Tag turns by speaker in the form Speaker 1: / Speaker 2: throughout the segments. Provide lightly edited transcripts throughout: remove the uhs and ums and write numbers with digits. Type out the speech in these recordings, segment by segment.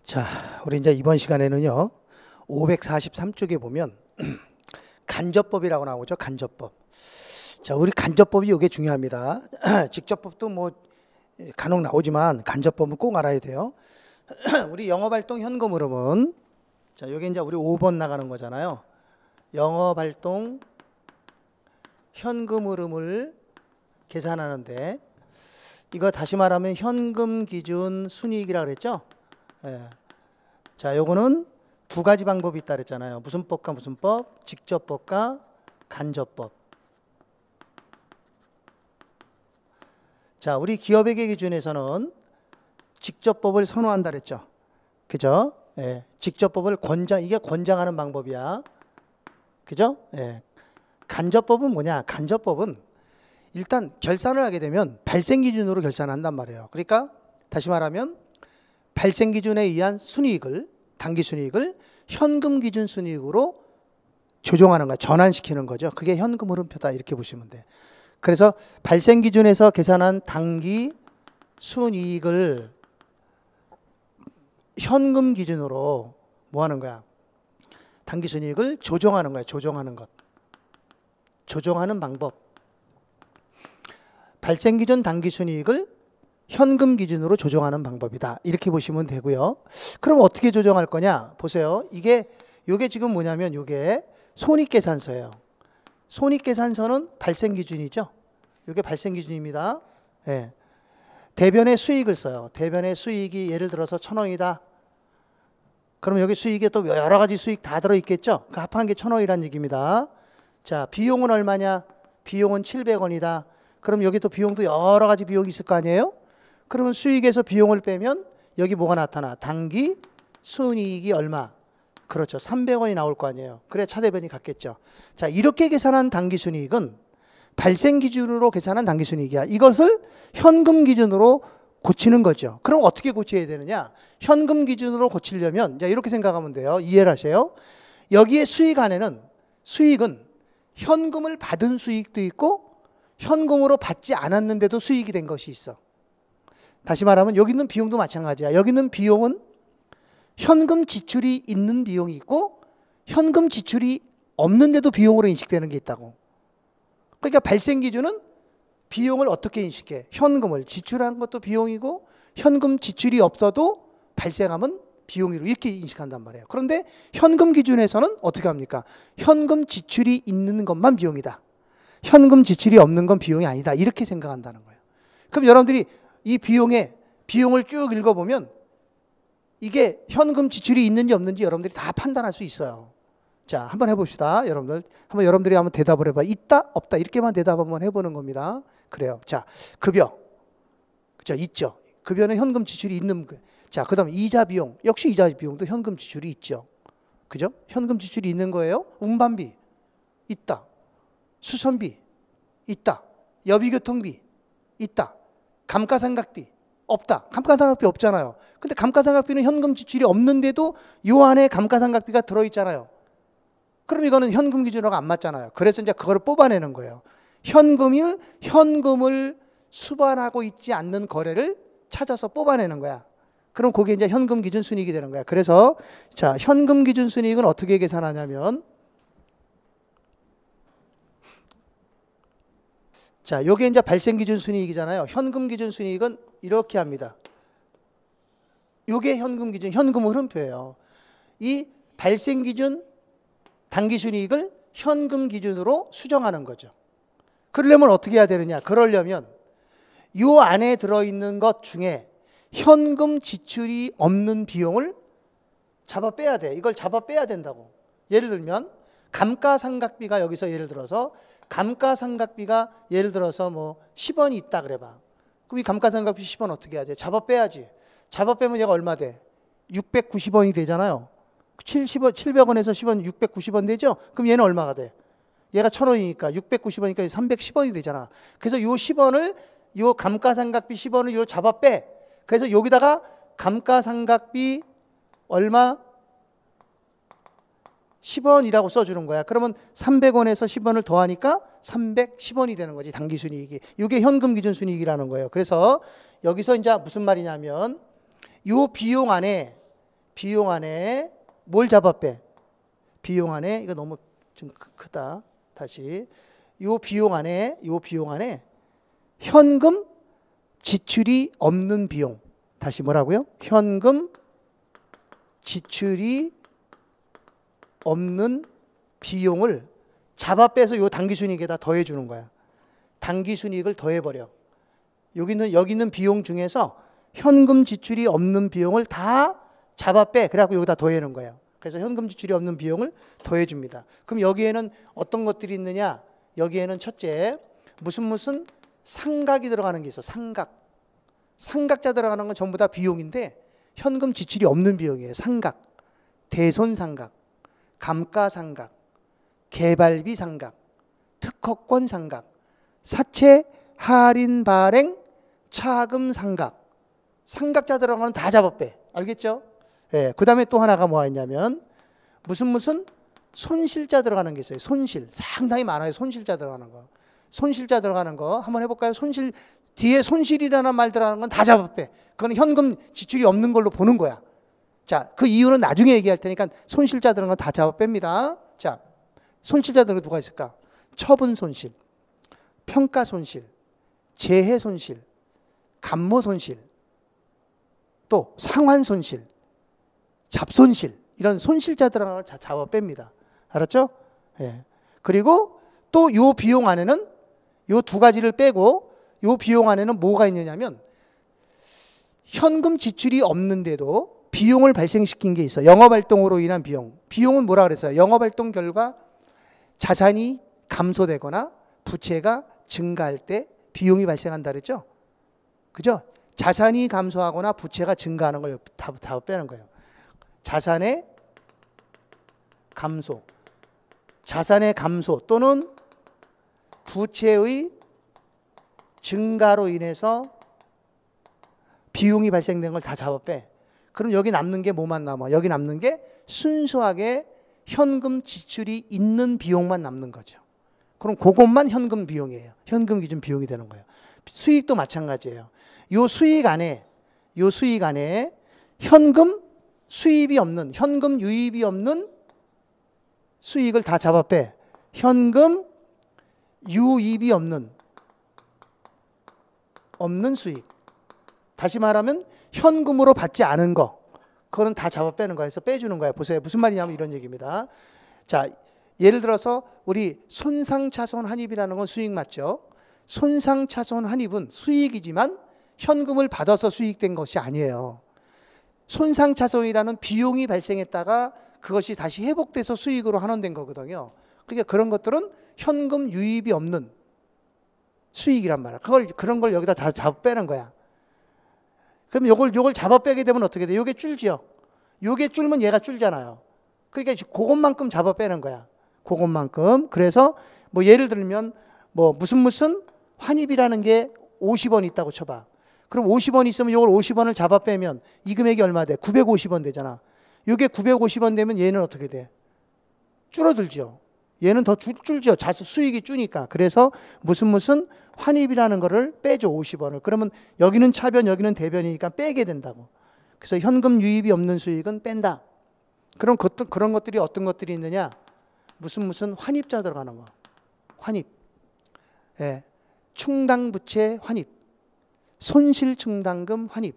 Speaker 1: 자, 우리 이제 이번 시간에는요, 543쪽에 보면 간접법이라고 나오죠. 간접법. 자, 우리 간접법이 이게 중요합니다. 직접법도 뭐 간혹 나오지만 간접법은 꼭 알아야 돼요. 우리 영업활동 현금 흐름은, 자, 여기 이제 우리 5번 나가는 거잖아요. 영업활동 현금 흐름을 계산하는데, 이거 다시 말하면 현금 기준 순이익이라고 그랬죠. 예. 자, 요거는 두 가지 방법이 있다 그랬잖아요. 무슨 법과 무슨 법? 직접법과 간접법. 자, 우리 기업회계 기준에서는 직접법을 선호한다 그랬죠. 그죠? 예. 직접법을 이게 권장하는 방법이야. 그죠? 예. 간접법은 뭐냐? 간접법은 일단 결산을 하게 되면 발생 기준으로 결산한단 말이에요. 그러니까 다시 말하면 발생 기준에 의한 순이익을, 당기 순이익을 현금 기준 순이익으로 조정하는 거야. 전환시키는 거죠. 그게 현금 흐름표다. 이렇게 보시면 돼. 그래서 발생 기준에서 계산한 당기 순이익을 현금 기준으로 뭐 하는 거야? 당기 순이익을 조정하는 거야. 조정하는 것. 조정하는 방법. 발생 기준 당기 순이익을 현금 기준으로 조정하는 방법이다. 이렇게 보시면 되고요. 그럼 어떻게 조정할 거냐? 보세요. 요게 지금 뭐냐면 요게 손익계산서예요. 손익계산서는 발생 기준이죠. 요게 발생 기준입니다. 예. 대변의 수익을 써요. 대변의 수익이 예를 들어서 1,000원이다. 그럼 여기 수익에 또 여러 가지 수익 다 들어있겠죠. 그 합한 게 1,000원이라는 얘기입니다. 자, 비용은 얼마냐? 비용은 700원이다. 그럼 여기 또 비용도 여러 가지 비용이 있을 거 아니에요? 그러면 수익에서 비용을 빼면 여기 뭐가 나타나? 당기 순이익이 얼마? 그렇죠. 300원이 나올 거 아니에요. 그래 차대변이 같겠죠. 자, 이렇게 계산한 당기 순이익은 발생 기준으로 계산한 당기 순이익이야. 이것을 현금 기준으로 고치는 거죠. 그럼 어떻게 고쳐야 되느냐? 현금 기준으로 고치려면 이제 이렇게 생각하면 돼요. 이해를 하세요. 여기에 수익 안에는 수익은 현금을 받은 수익도 있고 현금으로 받지 않았는데도 수익이 된 것이 있어. 다시 말하면 여기 있는 비용도 마찬가지야. 여기 있는 비용은 현금 지출이 있는 비용이 있고 현금 지출이 없는데도 비용으로 인식되는 게 있다고. 그러니까 발생 기준은 비용을 어떻게 인식해? 현금을 지출한 것도 비용이고 현금 지출이 없어도 발생하면 비용으로 이렇게 인식한단 말이에요. 그런데 현금 기준에서는 어떻게 합니까? 현금 지출이 있는 것만 비용이다. 현금 지출이 없는 건 비용이 아니다. 이렇게 생각한다는 거예요. 그럼 여러분들이 이 비용을 쭉 읽어보면 이게 현금 지출이 있는지 없는지 여러분들이 다 판단할 수 있어요. 자, 한번 해봅시다. 여러분들이 한번 대답을 해봐. 있다? 없다? 이렇게만 대답 한번 해보는 겁니다. 그래요. 자, 급여. 그죠? 있죠. 급여는 현금 지출이 있는 거예요. 자, 그 다음 이자 비용. 역시 이자 비용도 현금 지출이 있죠. 그죠? 현금 지출이 있는 거예요. 운반비. 있다. 수선비. 있다. 여비교통비. 있다. 감가상각비. 없다. 감가상각비 없잖아요. 근데 감가상각비는 현금 지출이 없는데도 요 안에 감가상각비가 들어있잖아요. 그럼 이거는 현금 기준으로 안 맞잖아요. 그래서 이제 그걸 뽑아내는 거예요. 현금을 수반하고 있지 않는 거래를 찾아서 뽑아내는 거야. 그럼 그게 이제 현금 기준 순이익이 되는 거야. 그래서 자, 현금 기준 순이익은 어떻게 계산하냐면 자, 요게 이제 발생 기준 순이익이잖아요. 현금 기준 순이익은 이렇게 합니다. 요게 현금 기준, 현금 흐름표예요. 이 발생 기준 당기 순이익을 현금 기준으로 수정하는 거죠. 그러려면 어떻게 해야 되느냐? 그러려면 요 안에 들어있는 것 중에 현금 지출이 없는 비용을 잡아 빼야 돼. 이걸 잡아 빼야 된다고. 예를 들면 감가상각비가 여기서 예를 들어서 감가상각비가 예를 들어서 뭐 10원이 있다 그래봐. 그럼 이 감가상각비 10원 어떻게 해야 돼? 잡아 빼야지. 잡아 빼면 얘가 얼마 돼? 690원이 되잖아요. 700원에서 10원 690원 되죠? 그럼 얘는 얼마가 돼? 얘가 1,000원이니까 690원이니까 310원이 되잖아. 그래서 요 10원을 요 감가상각비 10원을 요 잡아 빼. 그래서 여기다가 감가상각비 얼마? 10원이라고 써주는 거야. 그러면 300원에서 10원을 더하니까 310원이 되는 거지. 당기순이익이. 이게 현금 기준 순이익이라는 거예요. 그래서 여기서 이제 무슨 말이냐면 이 비용 안에 비용 안에 뭘 잡아 빼? 비용 안에 이거 너무 좀 크다. 다시 요 비용 안에 현금 지출이 없는 비용. 다시 뭐라고요? 현금 지출이 없는 비용을 잡아 빼서 요 당기순이익에다 더해 주는 거야. 당기순이익을 더해 버려. 여기 있는 비용 중에서 현금 지출이 없는 비용을 다 잡아 빼. 그래갖고 여기다 더해 놓은 거예요. 그래서 현금 지출이 없는 비용을 더해 줍니다. 그럼 여기에는 어떤 것들이 있느냐? 여기에는 첫째, 무슨 상각이 들어가는 게 있어. 상각자 들어가는 건 전부 다 비용인데 현금 지출이 없는 비용이에요. 상각, 대손상각, 감가상각, 개발비 상각, 특허권 상각, 사채 할인 발행 차금 상각. 상각자 들어가는 건 다 잡아 빼. 알겠죠? 예. 그다음에 또 하나가 뭐가 있냐면 무슨 손실자 들어가는 게 있어요. 손실. 상당히 많아요. 손실자 들어가는 거. 손실자 들어가는 거 한번 해볼까요? 손실 뒤에 손실이라는 말 들어가는 건 다 잡아 빼. 그건 현금 지출이 없는 걸로 보는 거야. 자, 그 이유는 나중에 얘기할 테니까 손실자 들어가는 건 다 잡아 뺍니다. 자, 손실자 들어가는 거 누가 있을까? 처분 손실, 평가 손실, 재해 손실, 감모 손실, 또 상환 손실, 잡손실, 이런 손실자 들어가는 걸 잡아 뺍니다. 알았죠? 예. 그리고 또 요 비용 안에는 요 두 가지를 빼고 요 비용 안에는 뭐가 있느냐면 현금 지출이 없는데도 비용을 발생시킨 게 있어. 영업활동으로 인한 비용. 비용은 뭐라 그랬어요? 영업활동 결과 자산이 감소되거나 부채가 증가할 때 비용이 발생한다 그랬죠? 그죠? 자산이 감소하거나 부채가 증가하는 걸 다 빼는 거예요. 자산의 감소, 자산의 감소 또는 부채의 증가로 인해서 비용이 발생된 걸 다 잡아 빼. 그럼 여기 남는 게 뭐만 남아? 여기 남는 게 순수하게 현금 지출이 있는 비용만 남는 거죠. 그럼 그것만 현금 비용이에요. 현금 기준 비용이 되는 거예요. 수익도 마찬가지예요. 요 수익 안에 현금 수입이 없는, 현금 유입이 없는 수익을 다 잡아 빼. 현금 유입이 없는 수익. 다시 말하면 현금으로 받지 않은 거, 그거는 다 잡아 빼는 거예요. 그래서 빼주는 거예요. 보세요. 무슨 말이냐면 이런 얘기입니다. 자, 예를 들어서 우리 손상차손 환입이라는 건 수익 맞죠? 손상차손 환입은 수익이지만 현금을 받아서 수익된 것이 아니에요. 손상차손이라는 비용이 발생했다가 그것이 다시 회복돼서 수익으로 환원된 거거든요. 그러니까 그런 것들은 현금 유입이 없는 수익이란 말이야. 그런 걸 여기다 다 잡아 빼는 거야. 그럼 요걸 잡아 빼게 되면 어떻게 돼? 요게 줄지요. 요게 줄면 얘가 줄잖아요. 그러니까 그것만큼 잡아 빼는 거야. 그것만큼. 그래서 뭐 예를 들면 뭐 무슨 환입이라는 게 50원 있다고 쳐봐. 그럼 50원 있으면 요걸 50원을 잡아 빼면 이 금액이 얼마 돼? 950원 되잖아. 요게 950원 되면 얘는 어떻게 돼? 줄어들죠. 얘는 더 줄죠. 수익이 주니까. 그래서 무슨 환입이라는 거를 빼죠. 50원을. 그러면 여기는 차변, 여기는 대변이니까 빼게 된다고. 그래서 현금 유입이 없는 수익은 뺀다. 그런 것들이 어떤 것들이 있느냐? 무슨 환입자 들어가는 거. 환입. 예. 충당부채 환입. 손실충당금 환입.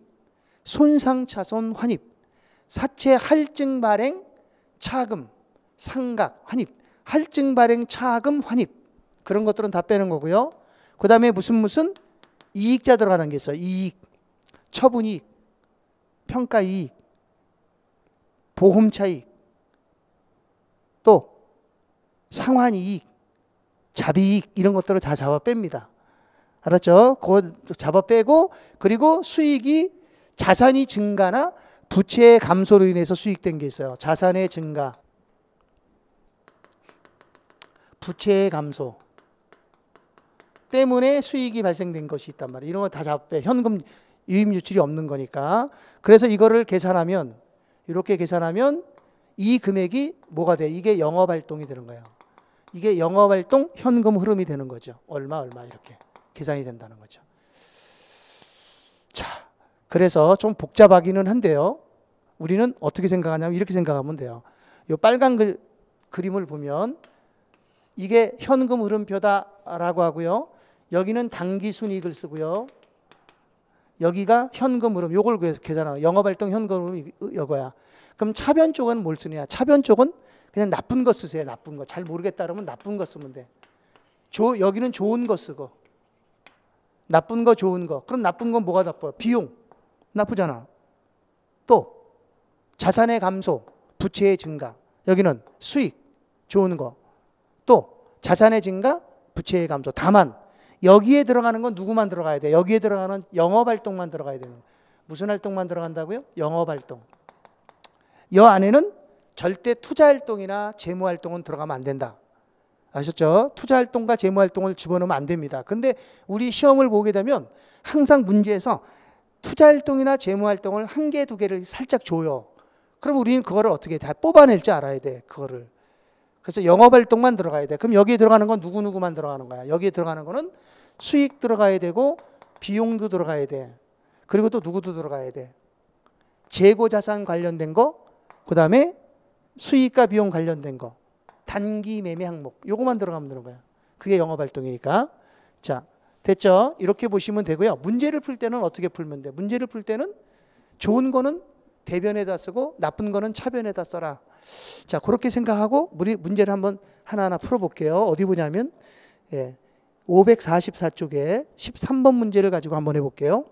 Speaker 1: 손상차손 환입. 사채 할증 발행 차금. 상각 환입. 할증 발행 차금 환입. 그런 것들은 다 빼는 거고요. 그 다음에 무슨 이익자 들어가는 게 있어요. 이익, 처분이익, 평가이익, 보험차익, 또 상환이익, 자비이익, 이런 것들을 다 잡아 뺍니다. 알았죠? 그거 잡아 빼고, 그리고 수익이 자산이 증가나 부채의 감소로 인해서 수익된 게 있어요. 자산의 증가, 부채의 감소 때문에 수익이 발생된 것이 있단 말이에요. 이런 거 다 잡아 빼. 현금 유입 유출이 없는 거니까. 그래서 이거를 계산하면, 이렇게 계산하면 이 금액이 뭐가 돼? 이게 영업활동이 되는 거예요. 이게 영업활동 현금 흐름이 되는 거죠. 얼마 이렇게 계산이 된다는 거죠. 자, 그래서 좀 복잡하기는 한데요. 우리는 어떻게 생각하냐면 이렇게 생각하면 돼요. 이 빨간 그림을 보면 이게 현금 흐름표다라고 하고요. 여기는 당기순이익을 쓰고요. 여기가 현금 흐름, 요걸 계산하는 영업활동 현금 흐름 이거야. 그럼 차변 쪽은 뭘 쓰냐? 차변 쪽은 그냥 나쁜 거 쓰세요. 나쁜 거. 잘 모르겠다 그러면 나쁜 거 쓰면 돼. 여기는 좋은 거 쓰고 나쁜 거 좋은 거. 그럼 나쁜 건 뭐가 나빠요? 비용. 나쁘잖아. 또 자산의 감소, 부채의 증가. 여기는 수익, 좋은 거. 또 자산의 증가, 부채의 감소. 다만 여기에 들어가는 건 누구만 들어가야 돼? 여기에 들어가는 영업활동만 들어가야 되는. 무슨 활동만 들어간다고요? 영업활동. 이 안에는 절대 투자활동이나 재무활동은 들어가면 안 된다. 아셨죠? 투자활동과 재무활동을 집어넣으면 안 됩니다. 근데 우리 시험을 보게 되면 항상 문제에서 투자활동이나 재무활동을 한 개, 두 개를 살짝 줘요. 그럼 우리는 그거를 어떻게 다 뽑아낼 줄 알아야 돼. 그거를. 그래서 영업활동만 들어가야 돼. 그럼 여기에 들어가는 건 누구누구만 들어가는 거야. 여기에 들어가는 거는 수익 들어가야 되고 비용도 들어가야 돼. 그리고 또 누구도 들어가야 돼. 재고자산 관련된 거, 그 다음에 수익과 비용 관련된 거, 단기 매매 항목, 요거만 들어가면 되는 거야. 그게 영업활동이니까. 자, 됐죠? 이렇게 보시면 되고요. 문제를 풀 때는 어떻게 풀면 돼? 문제를 풀 때는 좋은 거는 대변에다 쓰고 나쁜 거는 차변에다 써라. 자, 그렇게 생각하고 우리 문제를 한번 하나하나 풀어볼게요. 어디 보냐면 544쪽에 13번 문제를 가지고 한번 해볼게요.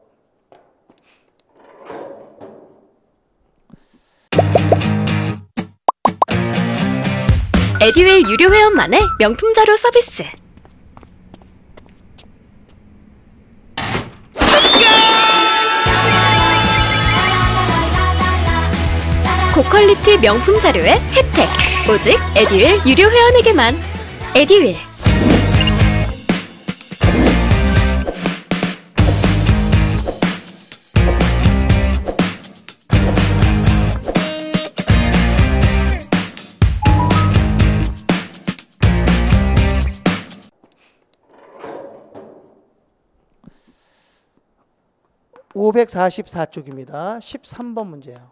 Speaker 2: 에듀윌 유료 회원만의 명품 자료 서비스. 고퀄리티 명품 자료의 혜택. 오직 에듀윌 유료 회원에게만. 에듀윌.
Speaker 1: (544쪽입니다) 13번 문제예요.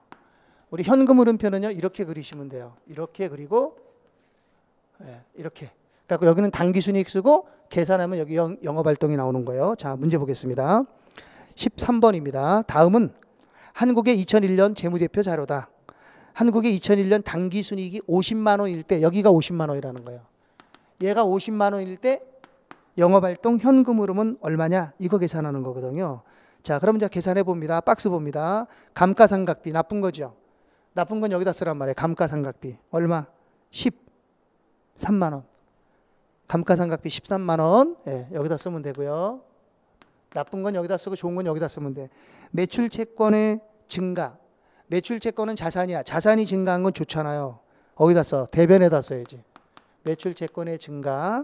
Speaker 1: 우리 현금 흐름표는요 이렇게 그리시면 돼요. 이렇게 그리고 이렇게. 그러니까 여기는 당기순이익 쓰고 계산하면 여기 영업활동이 나오는 거예요. 자, 문제 보겠습니다. 13번입니다. 다음은 한국의 2001년 재무제표 자료다. 한국의 2001년 당기순이익이 50만 원일 때, 여기가 50만 원이라는 거예요. 얘가 50만 원일 때 영업활동 현금 흐름은 얼마냐? 이거 계산하는 거거든요. 자, 그럼 이제 계산해 봅니다. 박스 봅니다. 감가상각비 나쁜 거죠. 나쁜 건 여기다 쓰란 말이에요. 감가상각비 얼마? 13만 원. 감가상각비 13만 원. 여기다 쓰면 되고요. 나쁜 건 여기다 쓰고 좋은 건 여기다 쓰면 돼. 매출채권의 증가. 매출채권은 자산이야. 자산이 증가한 건 좋잖아요. 어디다 써? 대변에다 써야지. 매출채권의 증가.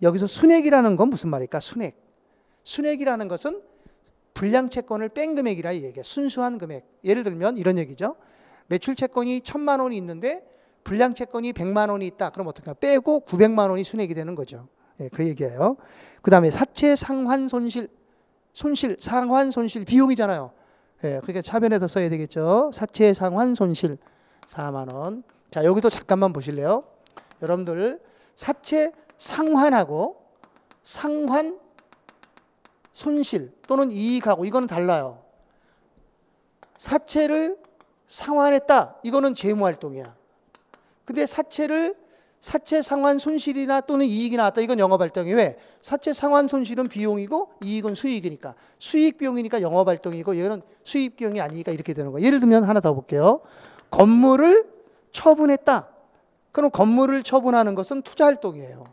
Speaker 1: 여기서 순액이라는 건 무슨 말일까? 순액. 순액이라는 것은 불량채권을 뺀 금액이라 이 얘기야. 순수한 금액. 예를 들면 이런 얘기죠. 매출채권이 1000만 원이 있는데 불량채권이 100만 원이 있다. 그럼 어떻게 할까? 빼고 900만 원이 순액이 되는 거죠. 그 얘기예요. 그 다음에 사채 상환 손실, 상환 손실 비용이잖아요. 그러니까 차변에다 써야 되겠죠. 사채 상환 손실 4만 원. 자, 여기도 잠깐만 보실래요? 여러분들 사채 상환하고 상환 손실 또는 이익하고 이거는 달라요. 사채를 상환했다. 이거는 재무활동이야. 근데 사채 상환 손실이나 또는 이익이 나왔다. 이건 영업활동이에요. 왜? 사채 상환 손실은 비용이고 이익은 수익이니까. 수익 비용이니까 영업활동이고 얘는 수익 비용이 아니니까 이렇게 되는 거예요. 예를 들면 하나 더 볼게요. 건물을 처분했다. 그럼 건물을 처분하는 것은 투자활동이에요.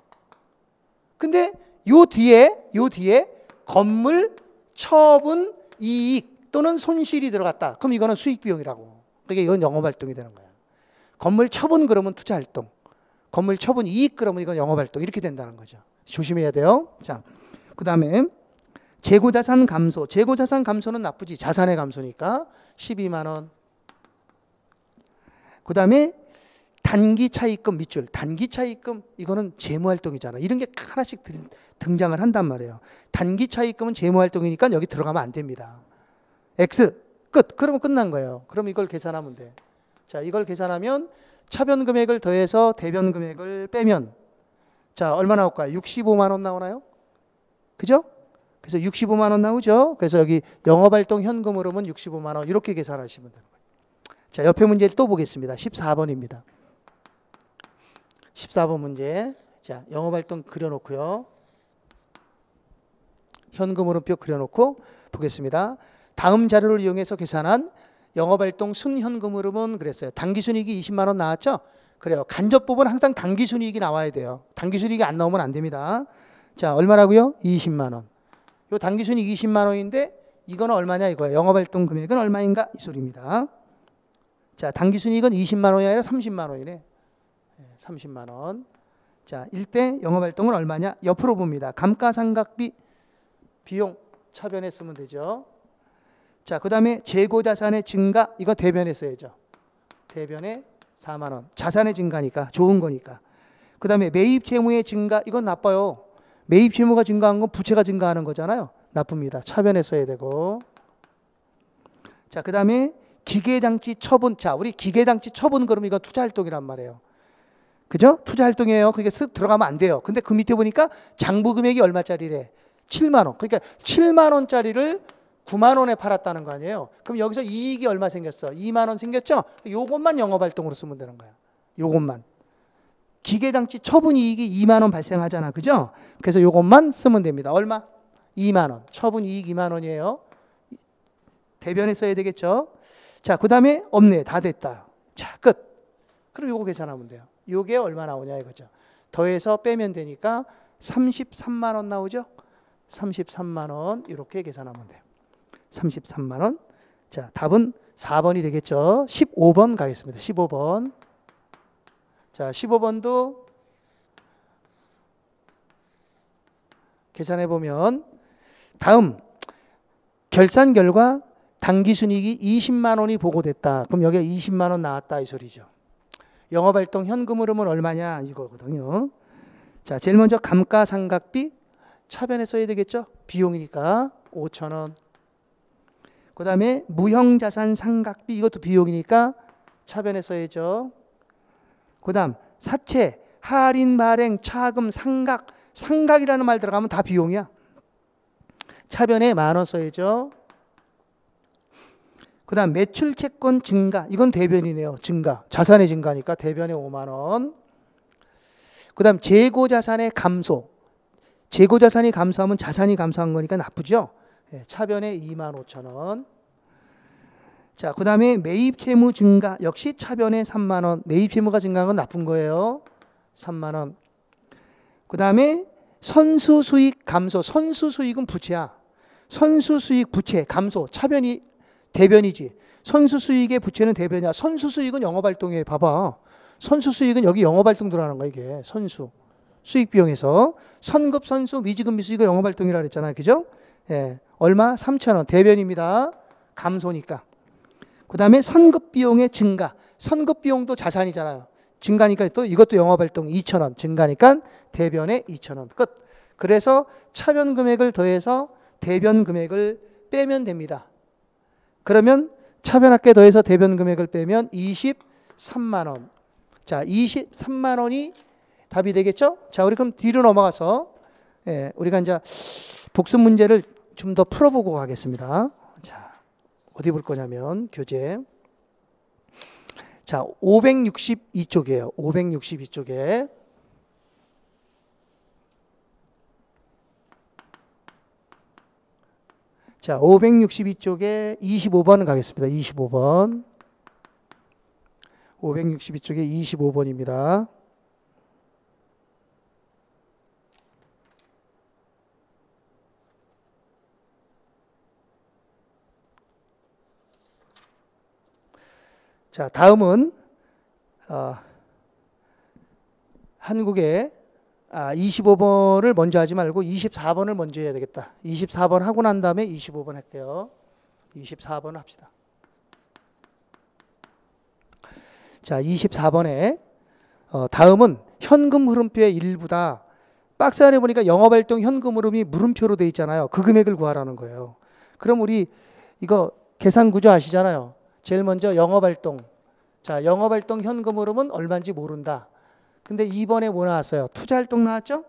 Speaker 1: 근데 요 뒤에 건물 처분 이익 또는 손실이 들어갔다. 그럼 이거는 수익 비용이라고. 그러니까 이건 영업활동이 되는 거야. 건물 처분 그러면 투자활동. 건물 처분 이익 그러면 이건 영업활동. 이렇게 된다는 거죠. 조심해야 돼요. 자, 그 다음에 재고자산 감소. 재고자산 감소는 나쁘지. 자산의 감소니까 12만 원. 그 다음에 단기 차입금 밑줄. 단기 차입금 이거는 재무활동이잖아. 이런 게 하나씩 등장을 한단 말이에요. 단기 차입금은 재무활동이니까 여기 들어가면 안 됩니다. X 끝. 그러면 끝난 거예요. 그럼 이걸 계산하면 돼. 자, 이걸 계산하면 차변 금액을 더해서 대변 금액을 빼면 자, 얼마 나올까요? 65만 원 나오나요? 그죠? 그래서 65만 원 나오죠. 그래서 여기 영업활동 현금 흐름은 65만 원 이렇게 계산하시면 되는 거예요. 자, 옆에 문제를 또 보겠습니다. 14번입니다. 14번 문제. 자, 영업활동 그려놓고요. 현금 흐름표 그려놓고 보겠습니다. 다음 자료를 이용해서 계산한 영업활동 순현금 흐름은 그랬어요. 당기순이익이 20만 원 나왔죠? 그래요. 간접법은 항상 당기순이익이 나와야 돼요. 당기순이익이 안 나오면 안 됩니다. 자, 얼마라고요? 20만 원. 요 당기순이익 20만 원인데 이거는 얼마냐 이거예요. 영업활동 금액은 얼마인가 이 소리입니다. 자, 당기순이익은 20만 원이 아니라 30만 원이네. 30만 원. 자, 1대 영업활동은 얼마냐? 옆으로 봅니다. 감가상각비 비용 차변에 쓰면 되죠. 자, 그 다음에 재고자산의 증가 이거 대변에 써야죠. 대변에 4만 원. 자산의 증가니까 좋은 거니까. 그 다음에 매입 채무의 증가 이건 나빠요. 매입 채무가 증가한 건 부채가 증가하는 거잖아요. 나쁩니다. 차변에 써야 되고. 자, 그 다음에 기계장치 처분. 자, 우리 기계장치 처분 그러면 이건 투자활동이란 말이에요. 그죠? 투자활동이에요. 그게 쓱 들어가면 안 돼요. 근데 그 밑에 보니까 장부 금액이 얼마짜리래? 7만 원. 그러니까 7만 원짜리를 9만 원에 팔았다는 거 아니에요. 그럼 여기서 이익이 얼마 생겼어? 2만 원 생겼죠? 요것만 영업활동으로 쓰면 되는 거야. 요것만. 기계장치 처분 이익이 2만 원 발생하잖아. 그죠? 그래서 요것만 쓰면 됩니다. 얼마? 2만 원. 처분 이익 2만 원이에요. 대변에 써야 되겠죠? 자, 그 다음에 없네. 다 됐다. 자, 끝. 그럼 요거 계산하면 돼요. 요게 얼마 나오냐 이거죠. 더해서 빼면 되니까 33만 원 나오죠? 33만 원 이렇게 계산하면 돼요. 33만 원. 자, 답은 4번이 되겠죠. 15번 가겠습니다. 15번. 자, 15번도 계산해 보면 다음 결산 결과 당기순이익이 20만 원이 보고됐다. 그럼 여기에 20만 원 나왔다 이 소리죠. 영업활동 현금 흐름은 얼마냐 이거거든요. 자, 제일 먼저 감가상각비 차변에 써야 되겠죠. 비용이니까 5천 원. 그 다음에 무형자산 상각비 이것도 비용이니까 차변에 써야죠. 그 다음 사채, 할인, 발행, 차금, 상각. 상각이라는 말 들어가면 다 비용이야. 차변에 10,000원 써야죠. 그 다음 매출 채권 증가. 이건 대변이네요. 증가. 자산의 증가니까 대변에 5만 원. 그 다음 재고자산의 감소. 재고자산이 감소하면 자산이 감소한 거니까 나쁘죠. 차변에 25,000원. 자, 그 다음에 매입채무 증가. 역시 차변에 3만 원. 매입채무가 증가한 건 나쁜 거예요. 3만 원. 그 다음에 선수수익 감소. 선수수익은 부채야. 선수수익 부채 감소. 차변이 대변이지. 선수수익의 부채는 대변이야. 선수수익은 영업활동에 봐봐. 선수수익은 여기 영업활동 들어가는 거야 이게. 선수. 수익비용에서. 선급, 선수, 미지급, 미수 이거 영업활동이라 그랬잖아요. 그죠? 예. 얼마? 3,000원. 대변입니다. 감소니까. 그 다음에 선급비용의 증가. 선급비용도 자산이잖아요. 증가니까 또 이것도 영업활동 2,000원. 증가니까 대변에 2,000원. 끝. 그래서 차변 금액을 더해서 대변 금액을 빼면 됩니다. 그러면 차변합계 더해서 대변 금액을 빼면 23만 원. 자, 23만 원이 답이 되겠죠? 자, 우리 그럼 뒤로 넘어가서 우리가 이제 복습 문제를 좀 더 풀어보고 가겠습니다. 자, 어디 볼 거냐면 교재. 자, 562쪽이에요. 562쪽에. 자, 562쪽에 25번 가겠습니다. 25번. 562쪽에 25번입니다. 자, 다음은 한국의 25번을 먼저 하지 말고 24번을 먼저 해야 되겠다. 24번 하고 난 다음에 25번 할게요. 24번 합시다. 자, 24번에 다음은 현금 흐름표의 일부다. 박스 안에 보니까 영업활동 현금 흐름이 물음표로 돼 있잖아요. 그 금액을 구하라는 거예요. 그럼 우리 이거 계산 구조 아시잖아요. 제일 먼저 영업활동. 자, 영업활동 현금 흐름은 얼마인지 모른다. 근데 2번에 뭐 나왔어요? 투자활동 나왔죠?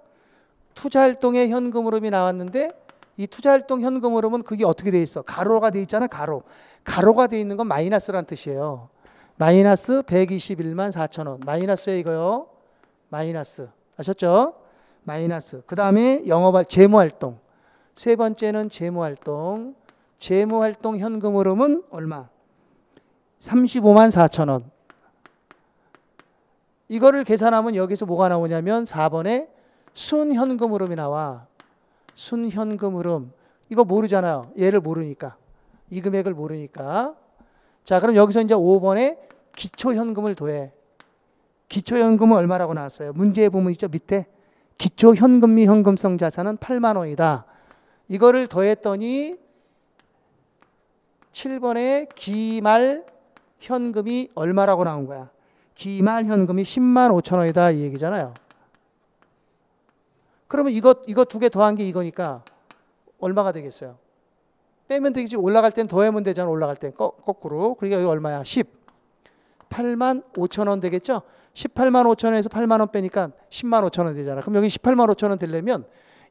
Speaker 1: 투자활동의 현금 흐름이 나왔는데 이 투자활동 현금 흐름은 그게 어떻게 돼 있어? 가로가 돼 있잖아. 가로. 가로가 돼 있는 건 마이너스란 뜻이에요. 마이너스 121만 4천 원. 마이너스에 이거요. 마이너스. 아셨죠? 마이너스. 그 다음에 재무활동. 세 번째는 재무활동. 재무활동 현금 흐름은 얼마? 35만 4천 원. 이거를 계산하면 여기서 뭐가 나오냐면 4번에 순현금 흐름이 나와. 순현금 흐름. 이거 모르잖아요. 얘를 모르니까. 이 금액을 모르니까. 자, 그럼 여기서 이제 5번에 기초현금을 더해. 기초현금은 얼마라고 나왔어요? 문제에 보면 있죠? 밑에. 기초현금 및 현금성 자산은 8만 원이다. 이거를 더했더니 7번에 기말 현금이 얼마라고 나온 거야? 기말 현금이 10만 5천 원이다 이 얘기잖아요. 그러면 이거 두 개 더한 게 이거니까 얼마가 되겠어요? 빼면 되겠지. 올라갈 땐 더하면 되잖아. 올라갈 땐 거꾸로. 그러니까 여기 얼마야? 8만 5천 원 되겠죠? 18만 5천 원에서 8만 원 빼니까 10만 5천 원 되잖아. 그럼 여기 18만 5천 원 되려면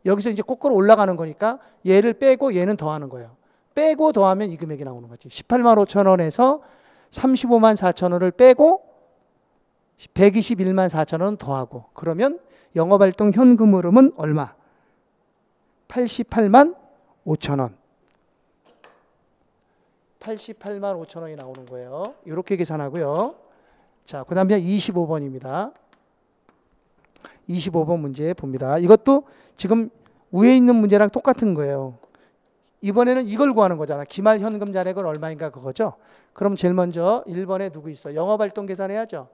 Speaker 1: 여기서 이제 거꾸로 올라가는 거니까 얘를 빼고 얘는 더하는 거예요. 빼고 더하면 이 금액이 나오는 거지. 18만 5천 원에서 35만 4천 원을 빼고 121만 4천 원 더하고 그러면 영업활동 현금 흐름은 얼마? 88만 5천 원. 88만 5천 원이 나오는 거예요. 이렇게 계산하고요. 자, 그 다음에 25번입니다. 25번 문제 봅니다. 이것도 지금 위에 있는 문제랑 똑같은 거예요. 이번에는 이걸 구하는 거잖아. 기말 현금 잔액은 얼마인가 그거죠. 그럼 제일 먼저 1번에 누구 있어? 영업활동 계산해야죠.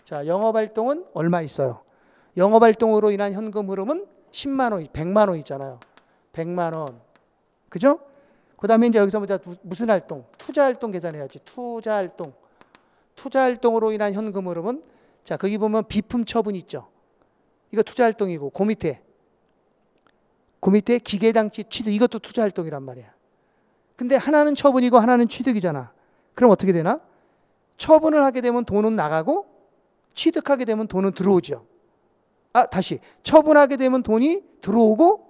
Speaker 1: 자, 영업활동은 얼마 있어요? 영업활동으로 인한 현금 흐름은 10만 원, 100만 원 있잖아요. 100만 원. 그죠? 그 다음에 이제 여기서 무슨 활동? 투자활동 계산해야지. 투자활동. 투자활동으로 인한 현금 흐름은 자, 거기 보면 비품 처분 있죠. 이거 투자활동이고 그 밑에 기계장치 취득 이것도 투자활동이란 말이야. 근데 하나는 처분이고 하나는 취득이잖아. 그럼 어떻게 되나? 처분을 하게 되면 돈은 나가고 취득하게 되면 돈은 들어오죠. 다시 처분하게 되면 돈이 들어오고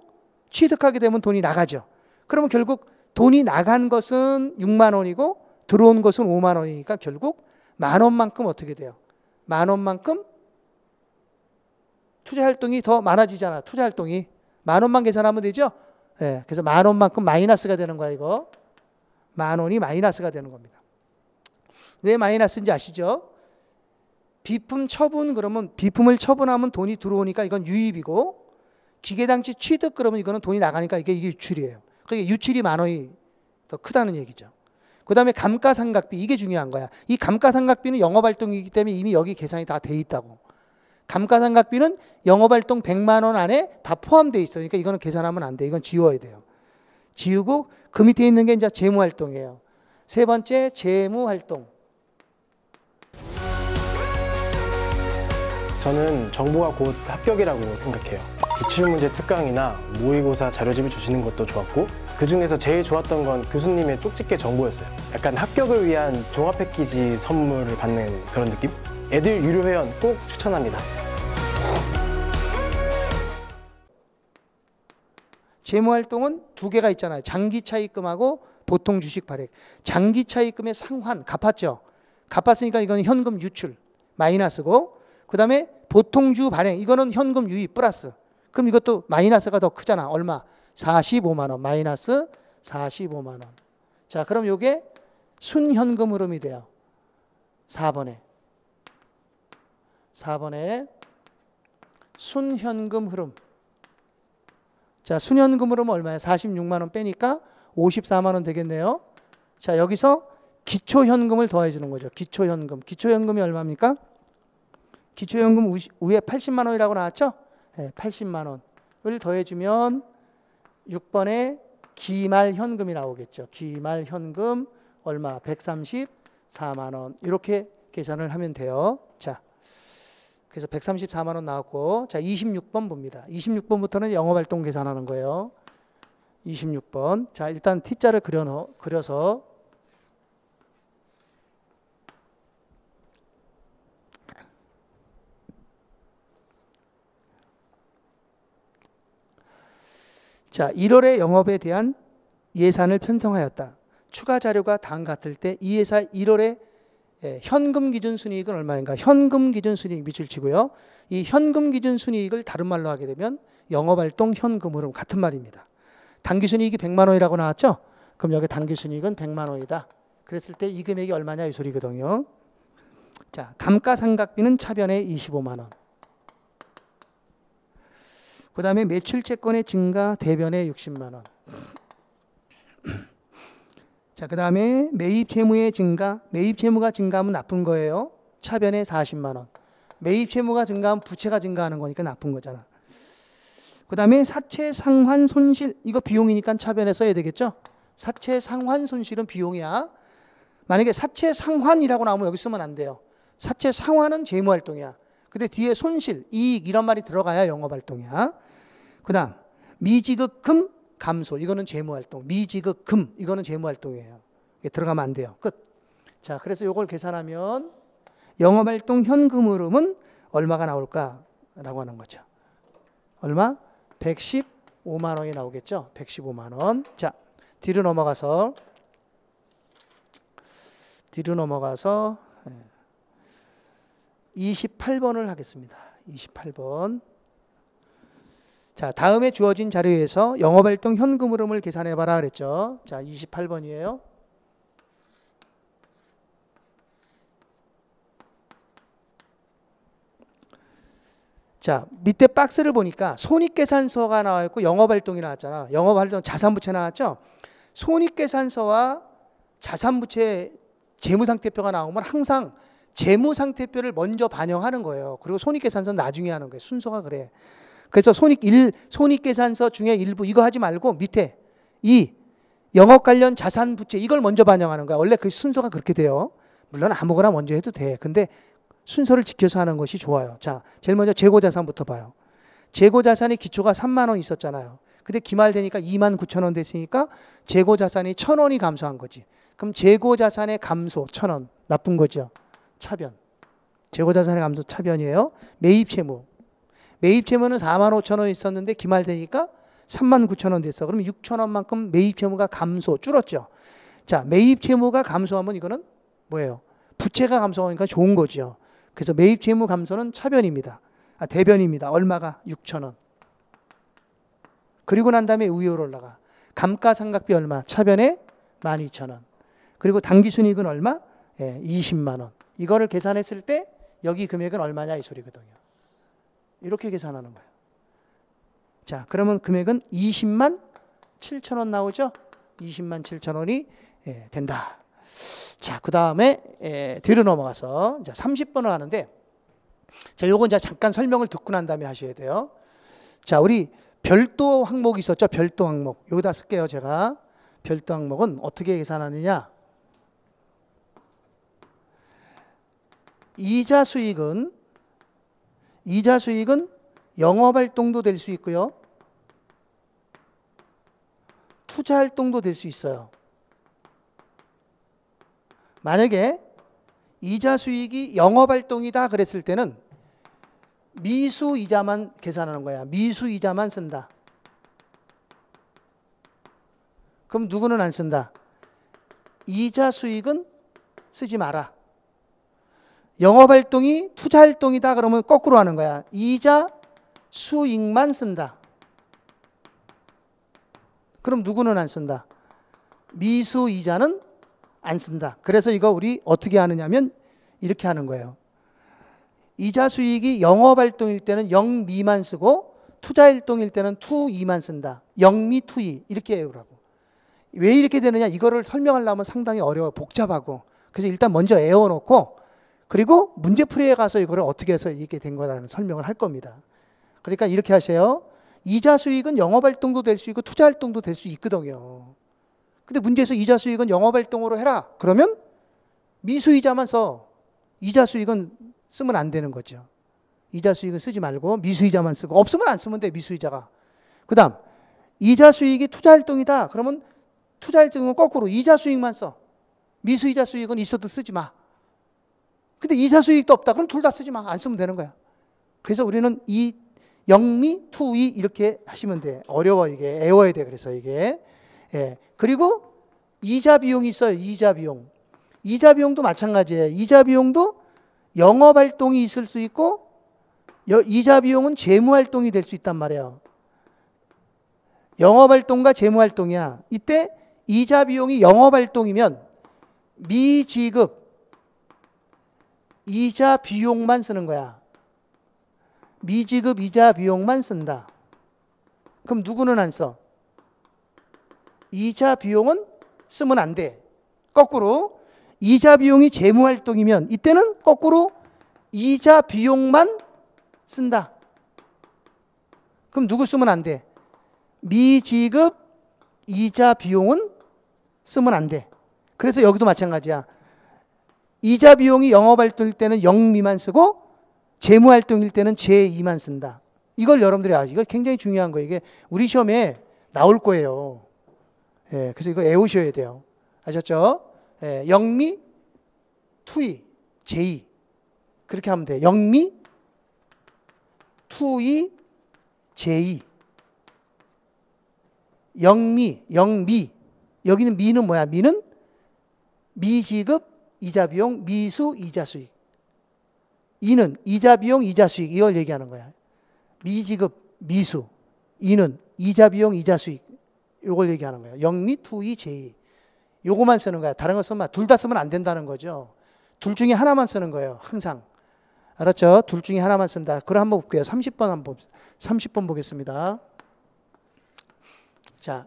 Speaker 1: 취득하게 되면 돈이 나가죠. 그러면 결국 돈이 나간 것은 6만 원이고 들어온 것은 5만 원이니까 결국 만 원만큼 어떻게 돼요? 만 원만큼 투자활동이 더 많아지잖아. 투자활동이. 만 원만 계산하면 되죠? 네, 그래서 만 원만큼 마이너스가 되는 거야 이거. 만 원이 마이너스가 되는 겁니다. 왜 마이너스인지 아시죠? 비품 처분 그러면 비품을 처분하면 돈이 들어오니까 이건 유입이고 기계장치 취득 그러면 이거는 돈이 나가니까 이게 유출이에요. 그러니까 유출이 만 원이 더 크다는 얘기죠. 그 다음에 감가상각비 이게 중요한 거야. 이 감가상각비는 영업활동이기 때문에 이미 여기 계산이 다 돼 있다고. 감가상각비는 영업활동 100만 원 안에 다 포함되어 있어요. 그러니까 이거는 계산하면 안 돼. 이건 지워야 돼요. 지우고 그 밑에 있는 게 이제 재무활동이에요. 세 번째 재무활동.
Speaker 3: 저는 정보가 곧 합격이라고 생각해요. 기출문제 특강이나 모의고사 자료집을 주시는 것도 좋았고 그중에서 제일 좋았던 건 교수님의 쪽집게 정보였어요. 약간 합격을 위한 종합 패키지 선물을 받는 그런 느낌? 애들 유료 회원 꼭 추천합니다.
Speaker 1: 재무활동은 두 개가 있잖아요. 장기차입금하고 보통 주식 발행. 장기차입금의 상환 갚았죠. 갚았으니까 이건 현금 유출 마이너스고 그 다음에 보통주 발행 이거는 현금 유입 플러스. 그럼 이것도 마이너스가 더 크잖아. 얼마? 45만 원 마이너스 45만 원. 자, 그럼 이게 순현금 흐름이 돼요. 4번에 순현금 흐름. 자, 순현금 흐름은 얼마야? 46만 원 빼니까 54만 원 되겠네요. 자, 여기서 기초현금을 더해 주는 거죠. 기초현금. 기초현금이 얼마입니까? 기초현금 위에 80만 원이라고 나왔죠? 네, 80만 원을 더해주면 6번에 기말현금이 나오겠죠. 기말현금 얼마? 134만 원. 이렇게 계산을 하면 돼요. 자, 그래서 134만 원 나왔고, 자 26번 봅니다. 26번부터는 영업활동 계산하는 거예요. 26번. 자, 일단 T자를 그려서 자, 1월에 영업에 대한 예산을 편성하였다. 추가 자료가 다음 같을 때 이 회사 1월에 현금 기준 순이익은 얼마인가? 현금 기준 순이익 밑줄 치고요. 이 현금 기준 순이익을 다른 말로 하게 되면 영업활동 현금 흐름 같은 말입니다. 당기 순이익이 100만 원이라고 나왔죠? 그럼 여기 당기 순이익은 100만 원이다. 그랬을 때 이 금액이 얼마냐 이 소리거든요. 자, 감가상각비는 차변에 25만 원. 그 다음에 매출 채권의 증가 대변에 60만 원. 자, 그 다음에 매입 채무의 증가. 매입 채무가 증가하면 나쁜 거예요. 차변에 40만 원. 매입 채무가 증가하면 부채가 증가하는 거니까 나쁜 거잖아. 그 다음에 사채 상환 손실. 이거 비용이니까 차변에 써야 되겠죠. 사채 상환 손실은 비용이야. 만약에 사채 상환이라고 나오면 여기 쓰면 안 돼요. 사채 상환은 재무활동이야. 근데 뒤에 손실, 이익 이런 말이 들어가야 영업활동이야. 그 다음 미지급금 감소. 이거는 재무활동. 미지급금 이거는 재무활동이에요. 이게 들어가면 안 돼요. 끝. 자, 그래서 이걸 계산하면 영업활동 현금 흐름은 얼마가 나올까라고 하는 거죠. 얼마? 115만 원이 나오겠죠. 115만 원. 자, 뒤로 넘어가서 28번을 하겠습니다. 28번. 자, 다음에 주어진 자료에서 영업활동 현금 흐름을 계산해봐라 그랬죠. 자, 28번이에요. 자, 밑에 박스를 보니까 손익계산서가 나와 있고 영업활동이 나왔잖아. 영업활동 자산부채 나왔죠. 손익계산서와 자산부채 재무상태표가 나오면 항상 재무상태표를 먼저 반영하는 거예요. 그리고 손익계산서는 나중에 하는 거예요. 순서가 그래. 그래서 손익계산서 중에 일부 이거 하지 말고 밑에 이 영업 관련 자산부채 이걸 먼저 반영하는 거야. 원래 그 순서가 그렇게 돼요. 물론 아무거나 먼저 해도 돼. 근데 순서를 지켜서 하는 것이 좋아요. 자, 제일 먼저 재고자산부터 봐요. 재고자산의 기초가 3만 원 있었잖아요. 근데 기말되니까 2만 9천 원 됐으니까 재고자산이 1,000원이 감소한 거지. 그럼 재고자산의 감소 1,000원 나쁜 거죠. 차변. 재고자산의 감소 차변이에요. 매입채무. 매입채무는 4만 5천 원 있었는데 기말되니까 3만 9천 원 됐어. 그럼 6천 원만큼 매입채무가 감소 줄었죠. 자, 매입채무가 감소하면 이거는 뭐예요? 부채가 감소하니까 좋은 거죠. 그래서 매입채무 감소는 차변입니다. 대변입니다. 얼마가? 6천 원. 그리고 난 다음에 위로 올라가. 감가상각비 얼마? 차변에 12,000원. 그리고 당기순이익은 얼마? 20만 원. 이거를 계산했을 때 여기 금액은 얼마냐 이 소리거든요. 이렇게 계산하는 거예요. 자, 그러면 금액은 20만 7천 원 나오죠? 20만 7천 원이 된다. 자, 그 다음에 뒤로 넘어가서 30번을 하는데, 자, 요건 이제 잠깐 설명을 듣고 난 다음에 하셔야 돼요. 자, 우리 별도 항목이 있었죠? 별도 항목. 여기다 쓸게요, 제가. 별도 항목은 어떻게 계산하느냐? 이자 수익은 영업활동도 될 수 있고요. 투자활동도 될 수 있어요. 만약에 이자 수익이 영업활동이다 그랬을 때는 미수이자만 계산하는 거야. 미수이자만 쓴다. 그럼 누구는 안 쓴다? 이자 수익은 쓰지 마라. 영업활동이 투자활동이다 그러면 거꾸로 하는 거야. 이자 수익만 쓴다. 그럼 누구는 안 쓴다? 미수이자는 안 쓴다. 그래서 이거 우리 어떻게 하느냐면 이렇게 하는 거예요. 이자 수익이 영업활동일 때는 0 미만 쓰고 투자활동일 때는 투 2만 쓴다. 0미 투 2 이렇게 해요라고. 왜 이렇게 되느냐 이거를 설명하려면 상당히 어려워요. 복잡하고. 그래서 일단 먼저 외워놓고 그리고 문제풀이에 가서 이거를 어떻게 해서 이렇게 된 거라는 설명을 할 겁니다. 그러니까 이렇게 하세요. 이자 수익은 영업활동도 될 수 있고 투자활동도 될 수 있거든요. 근데 문제에서 이자 수익은 영업활동으로 해라. 그러면 미수이자만 써. 이자 수익은 쓰면 안 되는 거죠. 이자 수익은 쓰지 말고 미수이자만 쓰고 없으면 안 쓰면 돼. 미수이자가. 그 다음 이자 수익이 투자활동이다. 그러면 투자활동은 거꾸로 이자 수익만 써. 미수이자 수익은 있어도 쓰지 마. 근데 이자 수익도 없다. 그럼 둘 다 쓰지 마. 안 쓰면 되는 거야. 그래서 우리는 이 영미, 투이 이렇게 하시면 돼. 어려워 이게. 애워야 돼. 그래서 이게. 예. 그리고 이자 비용이 있어요. 이자 비용. 이자 비용도 마찬가지예요. 이자 비용도 영업 활동이 있을 수 있고 이자 비용은 재무 활동이 될 수 있단 말이에요. 영업 활동과 재무 활동이야. 이때 이자 비용이 영업 활동이면 미지급 이자 비용만 쓰는 거야. 미지급 이자 비용만 쓴다. 그럼 누구는 안 써? 이자 비용은 쓰면 안 돼. 거꾸로 이자 비용이 재무 활동이면 이때는 거꾸로 이자 비용만 쓴다. 그럼 누구 쓰면 안 돼? 미지급 이자 비용은 쓰면 안 돼. 그래서 여기도 마찬가지야. 이자 비용이 영업활동일 때는 영미만 쓰고 재무활동일 때는 제2만 쓴다. 이걸 여러분들이 이거 굉장히 중요한 거예요. 이게 우리 시험에 나올 거예요. 예, 그래서 이거 외우셔야 돼요. 아셨죠? 예, 영미, 투이, 제2 그렇게 하면 돼요. 영미, 투이, 제2 영미, 영미. 여기는 미는 뭐야? 미는 미지급 이자 비용, 미수 이자 수익. 이는 이자 비용, 이자 수익. 이걸 얘기하는 거야. 미지급, 미수. 이는 이자 비용, 이자 수익. 이걸 얘기하는 거야. 영미, 투이, 제2. 요거만 쓰는 거야. 다른 거 쓰면 둘 다 쓰면 안 된다는 거죠. 둘 중에 하나만 쓰는 거예요. 항상. 알았죠? 둘 중에 하나만 쓴다. 그럼 한번 볼게요. 30번 보겠습니다. 자,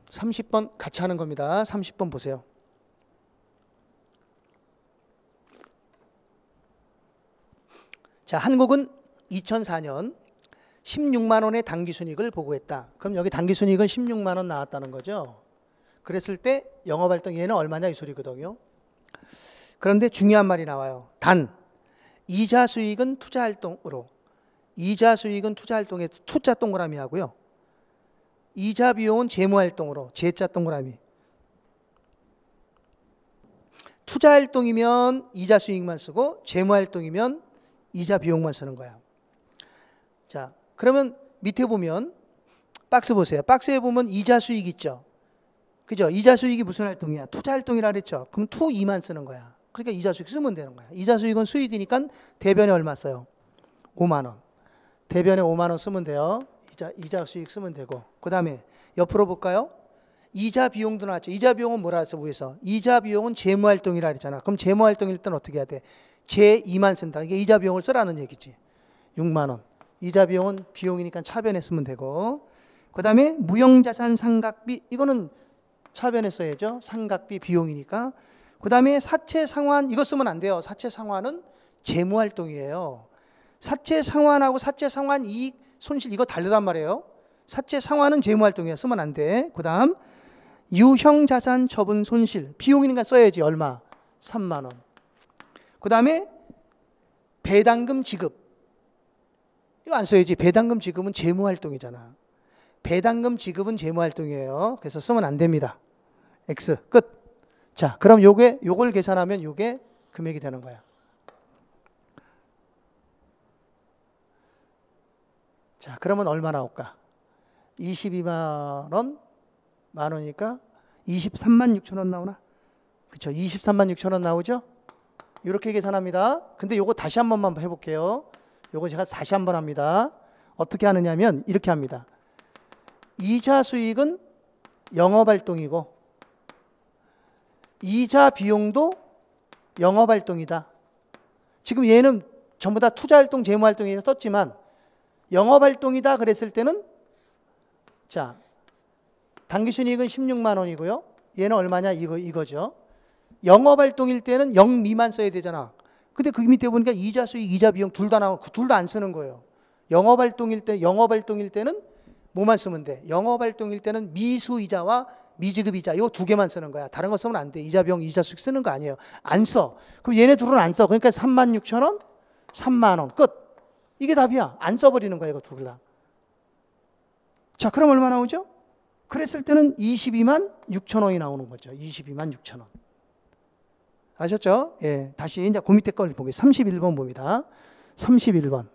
Speaker 1: 30번 같이 하는 겁니다. 30번 보세요. 자, 한국은 2004년 16만 원의 당기순이익을 보고했다. 그럼 여기 당기순이익은 16만 원 나왔다는 거죠. 그랬을 때 영업활동 얘는 얼마냐 이 소리거든요. 그런데 중요한 말이 나와요. 단 이자 수익은 투자활동으로, 이자 수익은 투자활동에 투자 동그라미 하고요. 이자 비용은 재무활동으로, 재자 동그라미. 투자활동이면 이자 수익만 쓰고 재무활동이면 이자 비용만 쓰는 거야. 자, 그러면 밑에 보면 박스 보세요. 박스에 보면 이자 수익 있죠. 그죠? 이자 수익이 무슨 활동이야? 투자 활동이라 그랬죠. 그럼 투2만 쓰는 거야. 그러니까 이자 수익 쓰면 되는 거야. 이자 수익은 수익이니까 대변에 얼마 써요? 5만 원. 대변에 5만 원 쓰면 돼요. 이자 수익 쓰면 되고. 그 다음에 옆으로 볼까요? 이자 비용도 나왔죠. 이자 비용은 뭐라 했어? 위에서. 이자 비용은 재무활동이라 그랬잖아. 그럼 재무활동일 때는 어떻게 해야 돼? 제2만 쓴다. 이게 이자 비용을 쓰라는 얘기지. 6만 원. 이자 비용은 비용이니까 차변에 쓰면 되고. 그 다음에 무형자산 상각비. 이거는 차변에 써야죠. 상각비 비용이니까. 그 다음에 사채 상환. 이거 쓰면 안 돼요. 사채 상환은 재무활동이에요. 사채 상환하고 사채 상환 이익 손실 이거 다르단 말이에요. 사채 상환은 재무활동이에요. 쓰면 안 돼. 그 다음 유형자산 처분 손실. 비용이니까 써야지. 얼마? 3만 원. 그 다음에 배당금 지급. 이거 안 써야지. 배당금 지급은 재무활동이잖아. 배당금 지급은 재무활동이에요. 그래서 쓰면 안 됩니다. X. 끝. 자, 그럼 요걸 계산하면 요게 금액이 되는 거야. 자, 그러면 얼마 나올까? 22만 원, 만 원이니까 23만 6천 원 나오나? 그렇죠. 23만 6천 원 나오죠? 이렇게 계산합니다. 근데 요거 다시 한 번만 해볼게요. 요거 제가 다시 한 번 합니다. 어떻게 하느냐면 이렇게 합니다. 이자 수익은 영업활동이고 이자 비용도 영업활동이다. 지금 얘는 전부 다 투자활동, 재무활동에서 썼지만 영업활동이다 그랬을 때는 자, 당기순이익은 16만 원이고요. 얘는 얼마냐? 이거죠. 영업활동일 때는 0 미만 써야 되잖아. 근데 그 밑에 보니까 이자 수익, 이자 비용 둘 다 나오고 둘 다 안 쓰는 거예요. 영업활동일 때는 뭐만 쓰면 돼? 영업활동일 때는 미수이자와 미지급이자 이거 두 개만 쓰는 거야. 다른 거 쓰면 안 돼. 이자 비용, 이자 수익 쓰는 거 아니에요. 안 써. 그럼 얘네 둘은 안 써. 그러니까 3만 6천 원, 3만 원. 끝. 이게 답이야. 안 써버리는 거야. 이거 둘 다. 자, 그럼 얼마 나오죠? 그랬을 때는 22만 6천 원이 나오는 거죠. 22만 6천 원. 아셨죠? 예. 다시 이제 그 밑에 걸 보겠습니다. 31번 봅니다. 31번.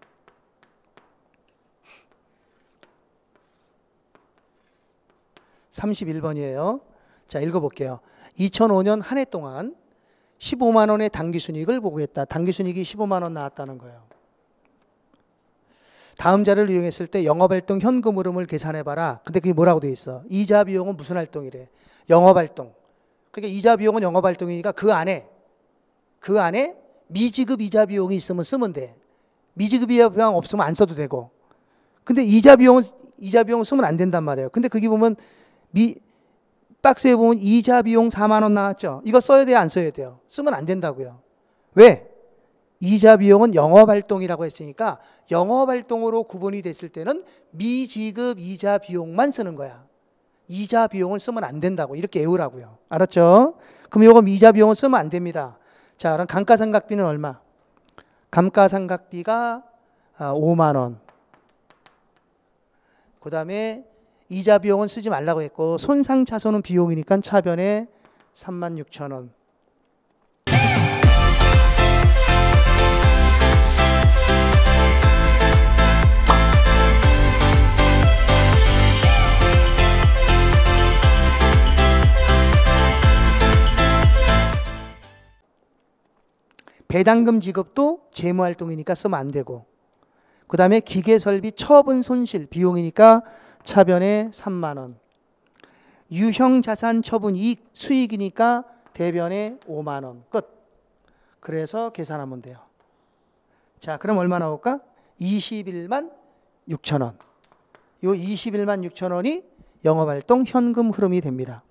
Speaker 1: 31번이에요. 자, 읽어볼게요. 2005년 한 해 동안 15만 원의 당기순이익을 보고했다. 당기순이익이 15만 원 나왔다는 거예요. 다음 자료를 이용했을 때 영업활동 현금 흐름을 계산해봐라. 근데 그게 뭐라고 돼 있어? 이자 비용은 무슨 활동이래? 영업활동. 그러니까 이자 비용은 영업활동이니까 그 안에 미지급 이자 비용이 있으면 쓰면 돼. 미지급 이자 비용 없으면 안 써도 되고. 근데 이자 비용은 쓰면 안 된단 말이에요. 근데 거기 보면 박스에 보면 이자 비용 4만 원 나왔죠. 이거 써야 돼요, 안 써야 돼요? 쓰면 안 된다고요. 왜? 이자 비용은 영업활동이라고 했으니까 영업활동으로 구분이 됐을 때는 미지급 이자 비용만 쓰는 거야. 이자 비용을 쓰면 안 된다고 이렇게 외우라고요. 알았죠? 그럼 이거 이자 비용을 쓰면 안 됩니다. 자, 그럼 감가상각비는 얼마? 감가상각비가 5만 원. 그 다음에 이자 비용은 쓰지 말라고 했고 손상차손은 비용이니까 차변에 36,000원. 배당금 지급도 재무활동이니까 쓰면 안 되고, 그 다음에 기계설비 처분 손실 비용이니까 차변에 3만 원. 유형자산 처분 이익 수익이니까 대변에 5만 원. 끝. 그래서 계산하면 돼요. 자, 그럼 얼마 나올까? 21만 6천 원. 요 21만 6천 원이 영업활동 현금 흐름이 됩니다.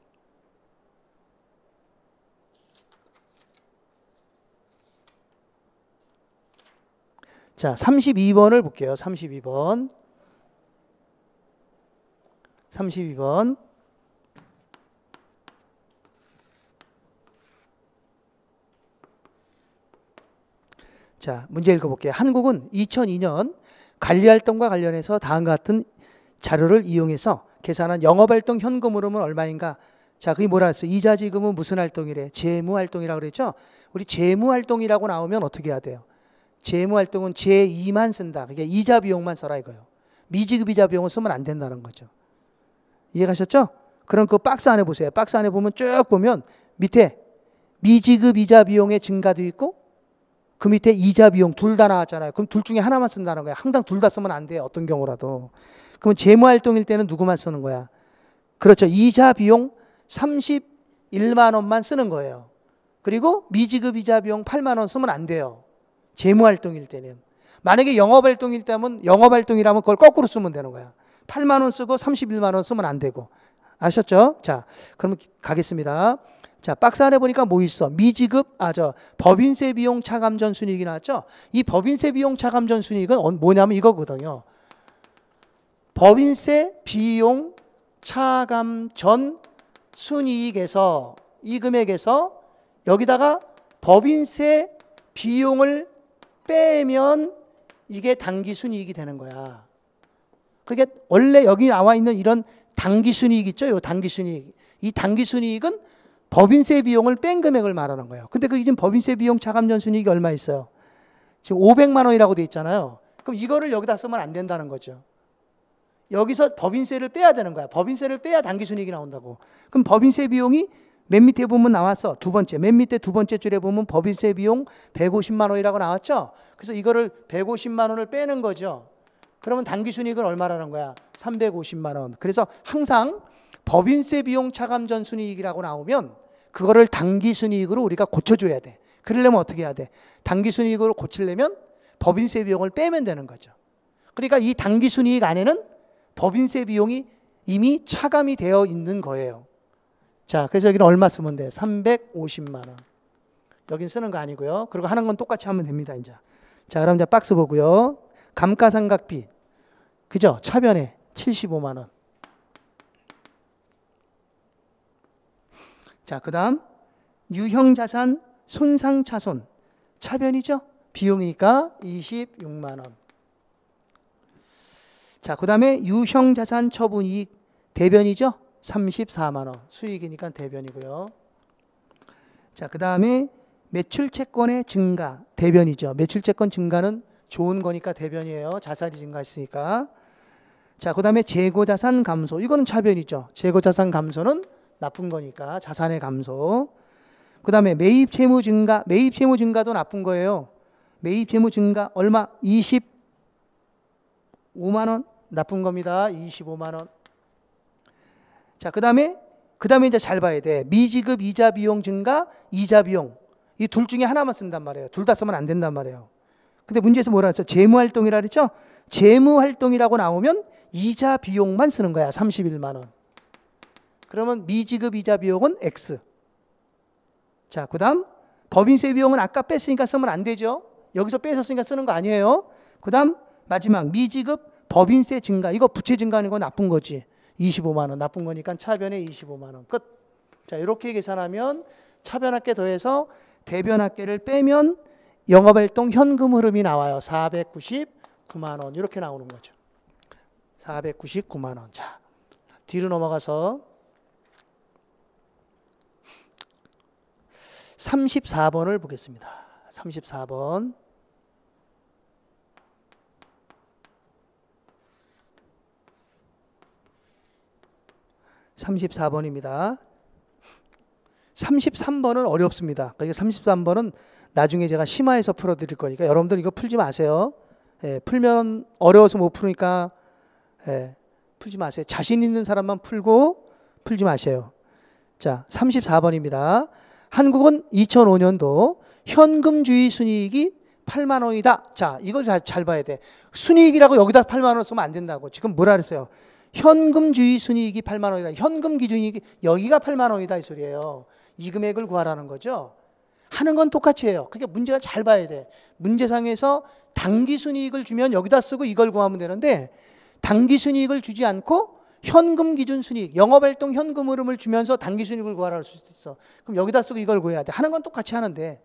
Speaker 1: 자, 32번을 볼게요. 32번. 자, 문제 읽어볼게요. 한국은 2002년 관리활동과 관련해서 다음과 같은 자료를 이용해서 계산한 영업활동 현금 흐름은 얼마인가? 자, 그게 뭐라 했어요? 이자 지급은 무슨 활동이래? 재무활동이라고 그랬죠? 우리 재무활동이라고 나오면 어떻게 해야 돼요? 재무활동은 제2만 쓴다. 그게 이자 비용만 써라 이거예요. 미지급 이자 비용을 쓰면 안 된다는 거죠. 이해가셨죠? 그럼 그 박스 안에 보세요. 박스 안에 보면 쭉 보면 밑에 미지급 이자 비용의 증가도 있고 그 밑에 이자 비용 둘 다 나왔잖아요. 그럼 둘 중에 하나만 쓴다는 거야. 항상 둘 다 쓰면 안 돼요. 어떤 경우라도. 그러면 재무활동일 때는 누구만 쓰는 거야? 그렇죠. 이자 비용 31만 원만 쓰는 거예요. 그리고 미지급 이자 비용 8만 원 쓰면 안 돼요. 재무활동일 때는. 만약에 영업활동일 때면 영업활동이라면 그걸 거꾸로 쓰면 되는 거야. 8만 원 쓰고 31만 원 쓰면 안 되고. 아셨죠? 자, 그럼 가겠습니다. 자, 박스 안에 보니까 뭐 있어? 미지급, 법인세 비용 차감 전 순이익이 나왔죠? 이 법인세 비용 차감 전 순이익은 뭐냐면 이거거든요. 법인세 비용 차감 전 순이익에서 이 금액에서 여기다가 법인세 비용을 빼면 이게 당기순이익이 되는 거야. 그게 원래 여기 나와 있는 이런 당기순이익 있죠? 이 당기순이익. 이 당기순이익은 법인세 비용을 뺀 금액을 말하는 거예요. 근데 그게 지금 법인세 비용 차감 전 순이익이 얼마 있어요? 지금 500만 원이라고 돼 있잖아요. 그럼 이거를 여기다 쓰면 안 된다는 거죠. 여기서 법인세를 빼야 되는 거야. 법인세를 빼야 당기순이익이 나온다고. 그럼 법인세 비용이 맨 밑에 보면 나왔어. 두 번째. 맨 밑에 두 번째 줄에 보면 법인세 비용 150만 원이라고 나왔죠. 그래서 이거를 150만 원을 빼는 거죠. 그러면 당기순이익은 얼마라는 거야? 350만 원. 그래서 항상 법인세 비용 차감 전 순이익이라고 나오면 그거를 당기순이익으로 우리가 고쳐줘야 돼. 그러려면 어떻게 해야 돼? 당기순이익으로 고치려면 법인세 비용을 빼면 되는 거죠. 그러니까 이 당기순이익 안에는 법인세 비용이 이미 차감이 되어 있는 거예요. 자, 그래서 여기는 얼마 쓰면 돼? 350만 원. 여긴 쓰는 거 아니고요. 그리고 하는 건 똑같이 하면 됩니다, 이제. 자, 그럼 이제 박스 보고요. 감가상각비. 그죠? 차변에 75만 원. 자, 그다음 유형자산 손상차손. 차변이죠? 비용이니까 26만 원. 자, 그다음에 유형자산 처분이익 대변이죠? 34만 원. 수익이니까 대변이고요. 자, 그다음에 매출채권의 증가 대변이죠. 매출채권 증가는 좋은 거니까 대변이에요. 자산이 증가했으니까. 자, 그 다음에 재고자산 감소. 이거는 차변이죠. 재고자산 감소는 나쁜 거니까 자산의 감소. 그 다음에 매입 채무 증가. 매입 채무 증가도 나쁜 거예요. 매입 채무 증가 얼마? 25만 원. 나쁜 겁니다. 25만 원. 자, 그 다음에 이제 잘 봐야 돼. 미지급 이자 비용 증가, 이자 비용. 이 둘 중에 하나만 쓴단 말이에요. 둘 다 쓰면 안 된단 말이에요. 근데 문제에서 뭐라 했죠? 재무활동이라 그랬죠? 재무활동이라고 나오면 이자 비용만 쓰는 거야. 31만 원. 그러면 미지급 이자 비용은 X. 자, 그 다음 법인세 비용은 아까 뺐으니까 쓰면 안 되죠. 여기서 빼셨으니까 쓰는 거 아니에요. 그 다음 마지막 미지급 법인세 증가. 이거 부채 증가하는 건 나쁜 거지. 25만 원 나쁜 거니까 차변에 25만 원 끝. 자, 이렇게 계산하면 차변합계 더해서 대변합계를 빼면 영업활동 현금 흐름이 나와요. 499만 원 이렇게 나오는 거죠. 499만 원. 자, 뒤로 넘어가서 34번을 보겠습니다. 34번. 34번입니다. 33번은 어렵습니다. 그러니까 33번은 나중에 제가 심화해서 풀어드릴 거니까 여러분들 이거 풀지 마세요. 예, 풀면 어려워서 못 푸니까 풀지 마세요. 자신 있는 사람만 풀고 풀지 마세요. 자, 34번입니다. 한국은 2005년도 현금주의 순이익이 8만 원이다. 자, 이걸 잘 봐야 돼. 순이익이라고 여기다 8만 원 쓰면 안 된다고. 지금 뭐라 그랬어요? 현금주의 순이익이 8만 원이다. 현금 기준이익이 여기가 8만 원이다 이 소리예요. 이 금액을 구하라는 거죠. 하는 건 똑같이 해요. 그러니까 문제가 잘 봐야 돼. 문제상에서 단기 순이익을 주면 여기다 쓰고 이걸 구하면 되는데 단기 순이익을 주지 않고 현금 기준 순이익, 영업활동 현금 흐름을 주면서 단기 순이익을 구하라 할 수도 있어. 그럼 여기다 쓰고 이걸 구해야 돼. 하는 건 똑같이 하는데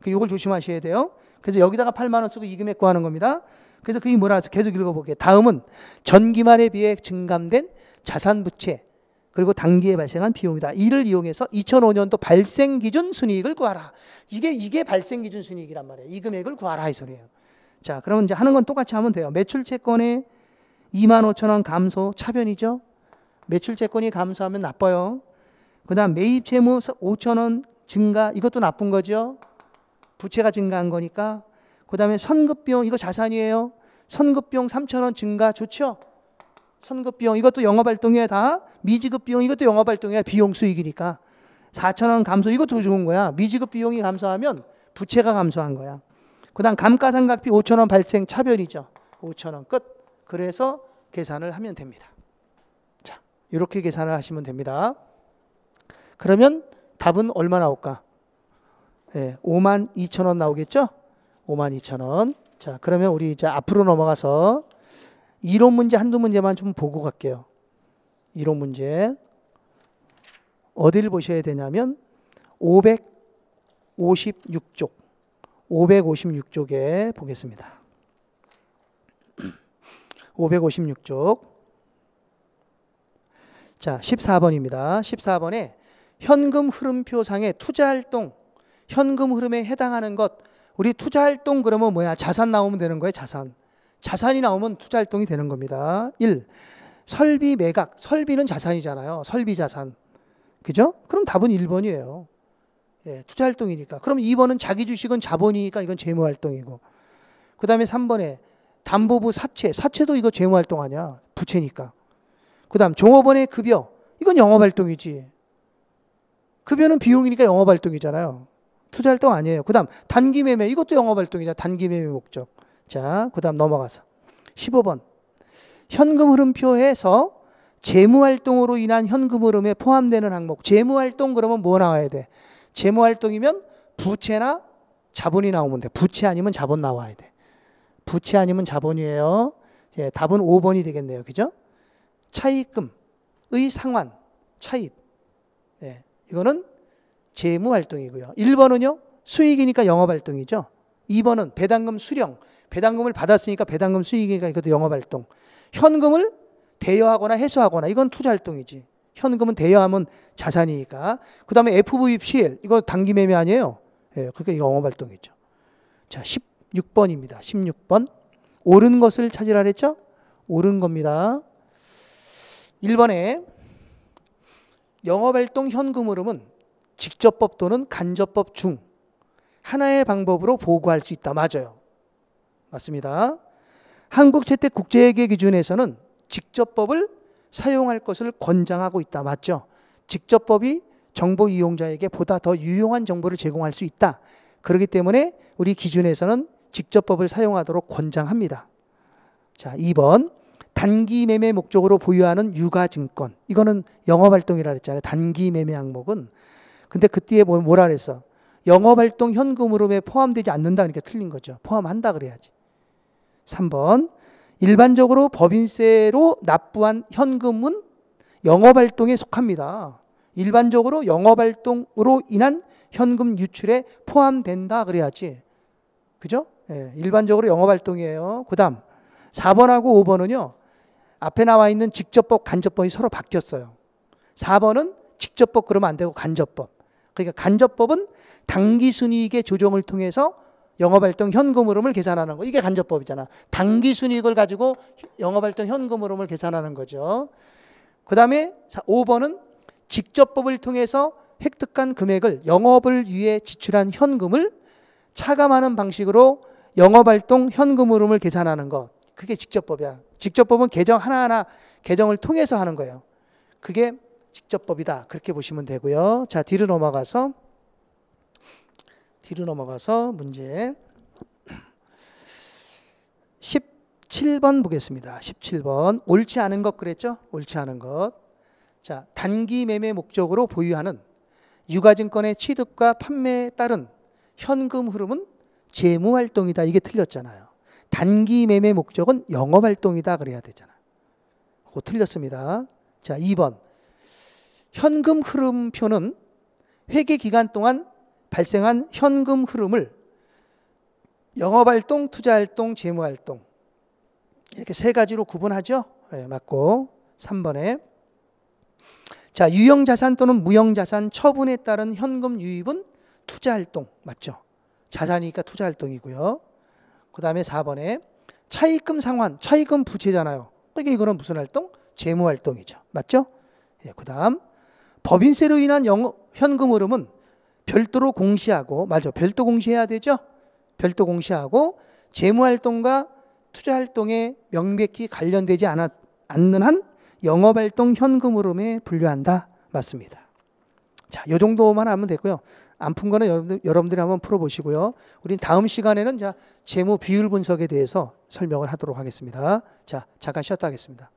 Speaker 1: 이걸 조심하셔야 돼요. 그래서 여기다가 8만 원 쓰고 이 금액 구하는 겁니다. 그래서 그게 뭐라 계속 읽어볼게요. 다음은 전기말에 비해 증감된 자산 부채 그리고 단기에 발생한 비용이다. 이를 이용해서 2005년도 발생 기준 순이익을 구하라. 이게 발생 기준 순이익이란 말이에요. 이 금액을 구하라 이 소리예요. 자, 그러면 이제 하는 건 똑같이 하면 돼요. 매출 채권에 25,000원 감소 차변이죠. 매출 채권이 감소하면 나빠요. 그다음 매입 채무 5,000원 증가 이것도 나쁜 거죠. 부채가 증가한 거니까. 그다음에 선급비용 이거 자산이에요. 선급비용 3,000원 증가 좋죠. 선급비용 이것도 영업활동이야 다. 미지급비용 이것도 영업활동이야. 비용 수익이니까. 4,000원 감소 이것도 좋은 거야. 미지급 비용이 감소하면 부채가 감소한 거야. 그다음 감가상각비 5,000원 발생 차변이죠. 5,000원 끝. 그래서 계산을 하면 됩니다. 자, 이렇게 계산을 하시면 됩니다. 그러면 답은 얼마 나올까? 52,000원 나오겠죠? 52,000원. 자, 그러면 우리 이제 앞으로 넘어가서 이론 문제 한두 문제만 좀 보고 갈게요. 이론 문제. 어디를 보셔야 되냐면 556쪽. 556쪽에 보겠습니다. 556쪽. 자, 14번입니다. 14번에 현금 흐름표상의 투자활동, 현금 흐름에 해당하는 것. 우리 투자활동 그러면 뭐야? 자산 나오면 되는 거예요. 자산. 자산이 나오면 투자활동이 되는 겁니다. 1. 설비 매각. 설비는 자산이잖아요. 설비 자산. 그죠? 그럼 답은 1번이에요. 예, 투자활동이니까. 그럼 2번은 자기 주식은 자본이니까 이건 재무활동이고. 그 다음에 3번에 담보부 사채. 사채도 이거 재무활동 아니야. 부채니까. 그 다음 종업원의 급여. 이건 영업활동이지. 급여는 비용이니까 영업활동이잖아요. 투자활동 아니에요. 그 다음 단기매매. 이것도 영업활동이잖아. 단기매매 목적. 자, 그 다음 넘어가서 15번. 현금 흐름표에서 재무활동으로 인한 현금 흐름에 포함되는 항목. 재무활동 그러면 뭐 나와야 돼? 재무활동이면 부채나 자본이 나오면 돼. 부채 아니면 자본 나와야 돼. 부채 아니면 자본이에요. 예, 답은 5번이 되겠네요. 그죠? 차입금의 상환, 차입. 예, 이거는 재무활동이고요. 1번은요. 수익이니까 영업활동이죠. 2번은 배당금 수령. 배당금을 받았으니까 배당금 수익이니까 이것도 영업활동. 현금을 대여하거나 해소하거나 이건 투자활동이지. 현금은 대여하면 자산이니까. 그 다음에 FVPL 이거 단기매매 아니에요. 예, 그러니까 이거 영업활동이죠. 자, 16번입니다. 16번. 옳은 것을 찾으라 그랬죠? 옳은 겁니다. 1번에 영업활동 현금 흐름은 직접법 또는 간접법 중 하나의 방법으로 보고할 수 있다. 맞아요. 맞습니다. 한국채택국제회계 기준에서는 직접법을 사용할 것을 권장하고 있다. 맞죠? 직접법이 정보 이용자에게 보다 더 유용한 정보를 제공할 수 있다. 그렇기 때문에 우리 기준에서는 직접법을 사용하도록 권장합니다. 자, 2번 단기 매매 목적으로 보유하는 유가증권. 이거는 영업활동이라 그랬잖아요. 단기 매매 항목은. 근데 그 뒤에 뭐라 그랬어? 영업활동 현금 흐름에 포함되지 않는다. 그러니까 틀린 거죠. 포함한다 그래야지. 3번 일반적으로 법인세로 납부한 현금은 영업활동에 속합니다. 일반적으로 영업활동으로 인한 현금 유출에 포함된다 그래야지. 그죠? 예, 일반적으로 영업활동이에요. 그 다음 4번하고 5번은요. 앞에 나와 있는 직접법, 간접법이 서로 바뀌었어요. 4번은 직접법 그러면 안 되고 간접법. 그러니까 간접법은 당기순이익의 조정을 통해서 영업활동 현금 흐름을 계산하는 거. 이게 간접법이잖아. 당기순이익을 가지고 영업활동 현금 흐름을 계산하는 거죠. 그 다음에 5번은 직접법을 통해서 획득한 금액을 영업을 위해 지출한 현금을 차감하는 방식으로 영업활동 현금 흐름을 계산하는 것. 그게 직접법이야. 직접법은 계정 하나하나 계정을 통해서 하는 거예요. 그게 직접법이다. 그렇게 보시면 되고요. 자, 뒤로 넘어가서 문제 17번 보겠습니다. 17번. 옳지 않은 것 그랬죠? 옳지 않은 것. 자, 단기 매매 목적으로 보유하는 유가증권의 취득과 판매에 따른 현금 흐름은 재무활동이다. 이게 틀렸잖아요. 단기 매매 목적은 영업활동이다 그래야 되잖아. 그거 틀렸습니다. 자, 2번. 현금 흐름표는 회계 기간 동안 발생한 현금 흐름을 영업활동, 투자활동, 재무활동 이렇게 세 가지로 구분하죠. 네, 맞고 3번에 자, 유형자산 또는 무형자산 처분에 따른 현금 유입은 투자활동 맞죠? 자산이니까 투자활동이고요. 그 다음에 4번에 차입금 상환, 차입금 부채잖아요. 그러니까 이거는 무슨 활동? 재무활동이죠. 맞죠? 예, 그 다음 법인세로 인한 현금 흐름은 별도로 공시하고, 맞아, 별도 공시해야 되죠? 별도 공시하고 재무활동과 투자활동에 명백히 관련되지 않는 한 영업활동 현금 흐름에 분류한다. 맞습니다. 자, 이 정도만 하면 되고요. 안 푼 거는 여러분들이 한번 풀어보시고요. 우린 다음 시간에는 자, 재무 비율 분석에 대해서 설명을 하도록 하겠습니다. 자, 잠깐 쉬었다 하겠습니다.